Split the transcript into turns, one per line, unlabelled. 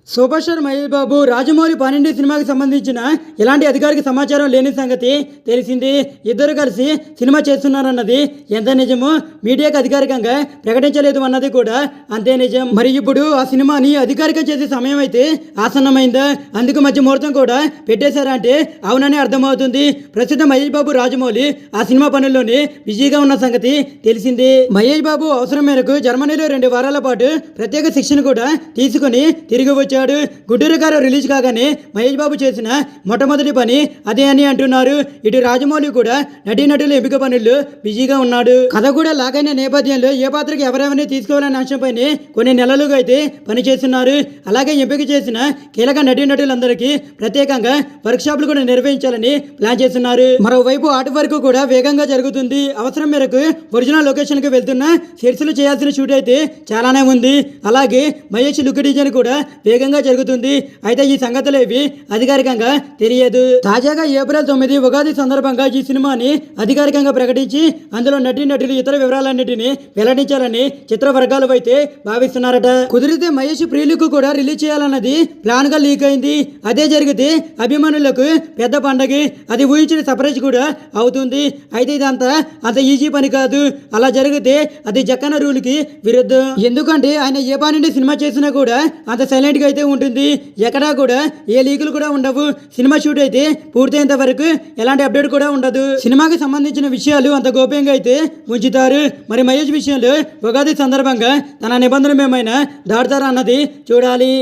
Super star Mahesh Babu Rajamouli 12 సినిమాకి సంబంధించిన ఎలాంటి అధికారిక సమాచారం లేని సంగతి తెలిసింది. ఇద్దరు కలిసి సినిమా చేస్తున్నారన్నది ఎంత నిజమో మీడియాకు అధికారికంగా ప్రకటించలేదు అన్నది కూడా అంతే నిజం. మరి ఇప్పుడు ఆ సినిమాని అధికారికం చేసే సమయం అయితే ఆసన్నమైందా, అందుకు మధ్య ముహూర్తం కూడా పెట్టేశారంటే అవునని అర్థమవుతుంది. ప్రస్తుతం మహేష్ బాబు రాజమౌళి ఆ సినిమా పనుల్లోనే బిజీగా ఉన్న సంగతి తెలిసింది. మహేష్ బాబు అవసరం మేరకు జర్మనీలో 2 వారాల పాటు ప్రత్యేక శిక్షణ కూడా తీసుకుని తిరిగి వచ్చాడు. గుంటూరు గారు రిలీజ్ కాగానే మహేష్ బాబు చేసిన మొట్టమొదటి పని అదే అని అంటున్నారు. ఇటు రాజమౌళి కూడా నటీనటుల ఎంపిక పనుల్లో బిజీగా ఉన్నాడు. కథ కూడా లాగైన నేపథ్యంలో ఏ పాత్రకి ఎవరెవరిని తీసుకోవాలనే అంశంపైన కొన్ని నెలలుగా అయితే పనిచేస్తున్నారు. అలాగే ఎంపిక చేసిన కీలక నటీనటులందరికీ ప్రత్యేకంగా వర్క్షాప్లు కూడా నిర్వహించాలని ప్లాన్ చేస్తున్నారు. మరోవైపు ఆర్ట్ వర్క్ కూడా వేగంగా జరుగుతుంది. అవసరం మేరకు ఒరిజినల్ లొకేషన్ కి వెళ్తున్న సెట్స్లు చేయాల్సిన షూట్ అయితే చాలానే ఉంది. అలాగే మహేష్ లుక్ డిజైన్ కూడా వేగంగా జరుగుతుంది. అయితే ఈ సంగతులు ఏవి అధికారికంగా తెలియదు. తాజాగా ఏప్రిల్ 9 ఉగాది సందర్భంగా ఈ సినిమాని అధికారికంగా ప్రకటించి అందులో నటీనటులు ఇతర వివరాలన్నింటినీ వెల్లడించాలని చిత్ర వర్గాలు అయితే భావిస్తున్నారట. కుదిరితే మహేష్ ప్రీ లుక్ కూడా రిలీజ్ చేయాలన్నది ప్లాన్ గా లీక్ అయింది. అదే జరిగితే అభిమానులకు పెద్ద పండగ, అది ఊహించిన సర్ప్రైజ్ కూడా అవుతుంది. అయితే ఇదంతా అంత ఈజీ పని కాదు. అలా జరిగితే అది జక్కన రూల్ కి విరుద్ధం. ఎందుకంటే ఆయన ఏ పని నుండి సినిమా చేసినా కూడా అంత సైలెంట్ గా అయితే ఉంటుంది. ఎక్కడా కూడా ఏ లీకులు కూడా ఉండవు. సినిమా షూట్ అయితే పూర్తయ్యేంత వరకు ఎలాంటి అప్డేట్ కూడా ఉండదు. సినిమాకి సంబంధించిన విషయాలు అంత గోప్యంగా అయితే ఉంచుతారు. మరి మహేష్ విషయంలో ఉగాది సందర్భంగా తన నిబంధనలు ఏమైనా దాటుతారా అన్నది చూడాలి.